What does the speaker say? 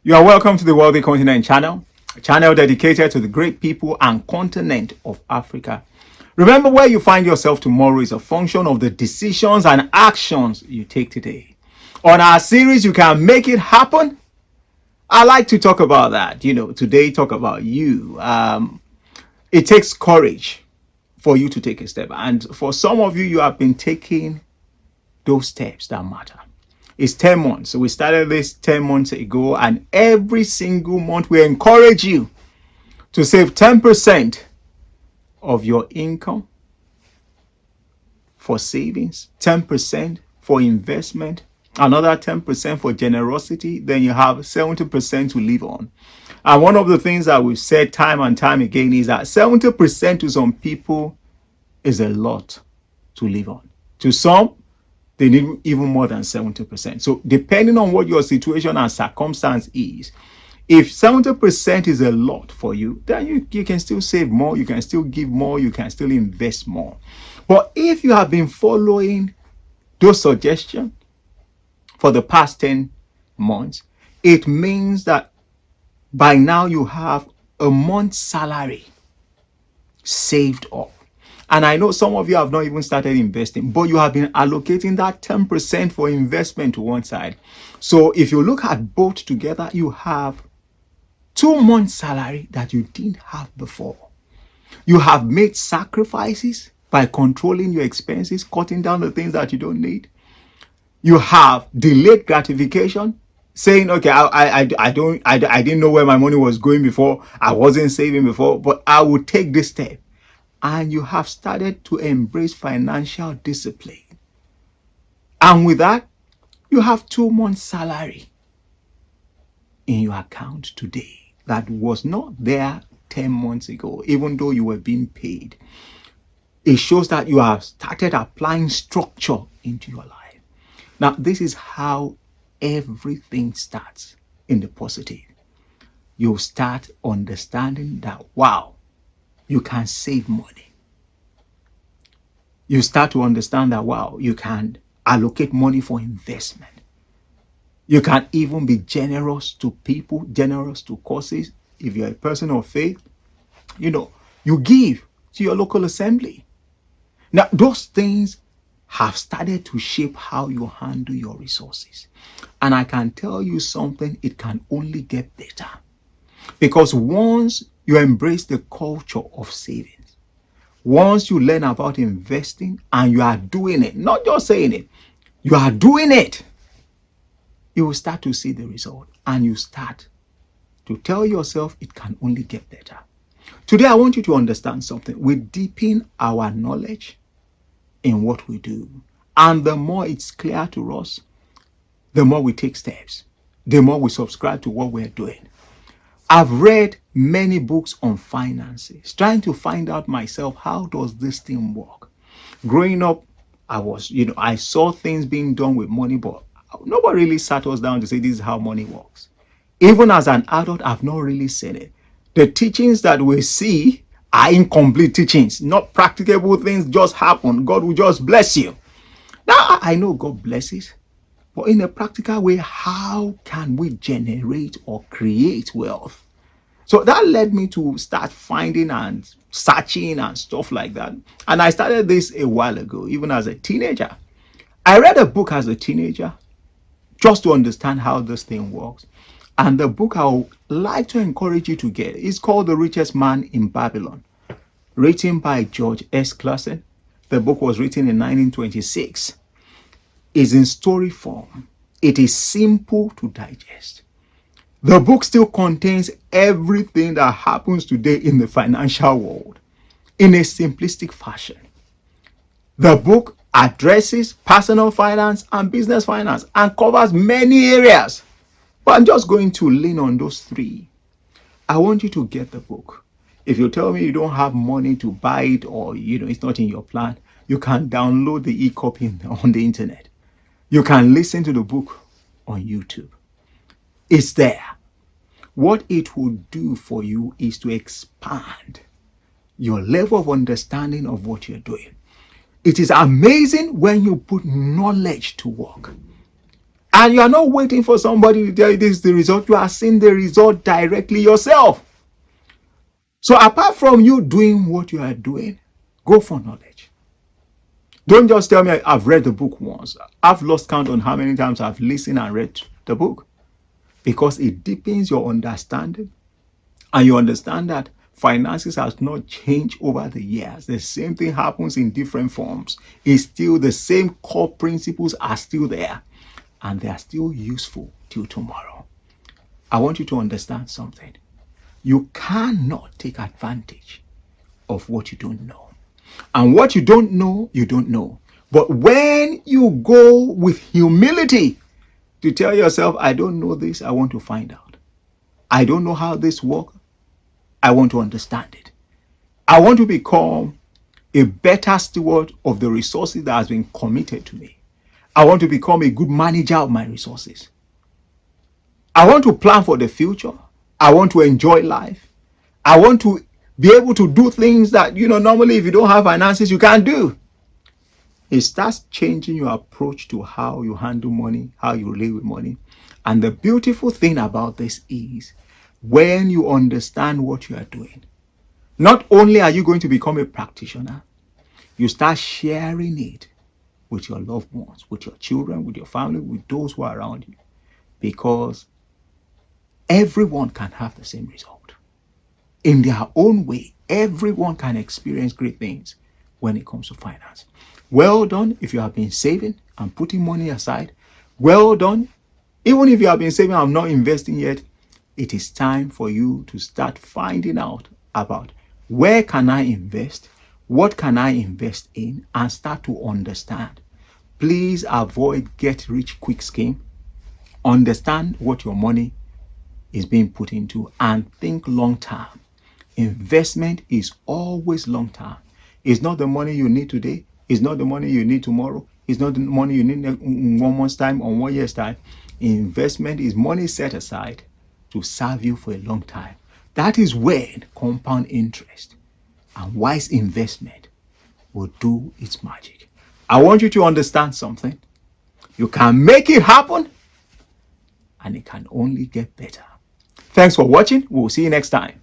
You are welcome to the Wealthy Continent channel, a channel dedicated to the great people and continent of Africa. Remember, where you find yourself tomorrow is a function of the decisions and actions you take today. On our series, You Can Make It Happen, I like to talk about that. Today, talk about you. It takes courage for you to take a step. And for some of you, you have been taking those steps that matter. It's 10 months. So we started this 10 months ago, and every single month we encourage you to save 10% of your income for savings, 10% for investment, another 10% for generosity. Then you have 70% to live on. And one of the things that we've said time and time again is that 70% to some people is a lot to live on. To some, they need even more than 70%. So depending on what your situation and circumstance is, if 70% is a lot for you, then you can still save more, you can still give more, you can still invest more. But if you have been following those suggestions for the past 10 months, it means that by now you have a month's salary saved up. And I know some of you have not even started investing, but you have been allocating that 10% for investment to one side. So if you look at both together, you have 2 months salary that you didn't have before. You have made sacrifices by controlling your expenses, cutting down the things that you don't need. You have delayed gratification, saying, okay, I didn't know where my money was going before. I wasn't saving before, but I will take this step. And you have started to embrace financial discipline. And with that, you have 2 months salary in your account today that was not there 10 months ago, even though you were being paid. It shows that you have started applying structure into your life. Now, this is how everything starts in the positive. You start understanding that, wow, you can save money. You start to understand that, wow, you can allocate money for investment. You can even be generous to people, generous to causes. If you're a person of faith, you give to your local assembly. Now, those things have started to shape how you handle your resources. And I can tell you something, it can only get better. Because once you embrace the culture of savings, once you learn about investing and you are doing it, not just saying it, you are doing it, you will start to see the result and you start to tell yourself it can only get better. Today, I want you to understand something. We deepen our knowledge in what we do. And the more it's clear to us, the more we take steps, the more we subscribe to what we're doing. I've read many books on finances, trying to find out myself, how does this thing work? Growing up, I saw things being done with money, but nobody really sat us down to say this is how money works. Even as an adult, I've not really seen it. The teachings that we see are incomplete teachings, not practicable things just happen. God will just bless you. Now, I know God blesses, but in a practical way, how can we generate or create wealth? So that led me to start finding and searching and stuff like that. And I started this a while ago, even as a teenager. I read a book as a teenager just to understand how this thing works. And the book I would like to encourage you to get is called The Richest Man in Babylon, written by George S. Clason. The book was written in 1926. Is in story form. It is simple to digest. The book still contains everything that happens today in the financial world in a simplistic fashion. The book addresses personal finance and business finance and covers many areas. But I'm just going to lean on those 3. I want you to get the book. If you tell me you don't have money to buy it, or it's not in your plan, you can download the e-copy on the internet. You can listen to the book on YouTube. It's there. What it will do for you is to expand your level of understanding of what you're doing. It is amazing when you put knowledge to work. And you are not waiting for somebody to tell you this is the result. You are seeing the result directly yourself. So apart from you doing what you are doing, go for knowledge. Don't just tell me I've read the book once. I've lost count on how many times I've listened and read the book, because it deepens your understanding, and you understand that finances has not changed over the years. The same thing happens in different forms. It's still the same core principles are still there, and they are still useful till tomorrow. I want you to understand something. You cannot take advantage of what you don't know. And what you don't know, you don't know. But when you go with humility to tell yourself, I don't know this, I want to find out. I don't know how this works, I want to understand it. I want to become a better steward of the resources that has been committed to me. I want to become a good manager of my resources. I want to plan for the future. I want to enjoy life. I want to be able to do things that, normally if you don't have finances, you can't do. It starts changing your approach to how you handle money, how you relate with money. And the beautiful thing about this is when you understand what you are doing, not only are you going to become a practitioner, you start sharing it with your loved ones, with your children, with your family, with those who are around you. Because everyone can have the same result. In their own way, everyone can experience great things when it comes to finance. Well done if you have been saving and putting money aside. Well done. Even if you have been saving and not investing yet, it is time for you to start finding out about where can I invest, what can I invest in, and start to understand. Please avoid get rich quick scheme. Understand what your money is being put into and think long term. Investment is always long term. It's not the money you need today. It's not the money you need tomorrow. It's not the money you need in 1 month's time or 1 year's time. Investment is money set aside to serve you for a long time. That is when compound interest and wise investment will do its magic. I want you to understand something. You can make it happen, and it can only get better. Thanks for watching. We'll see you next time.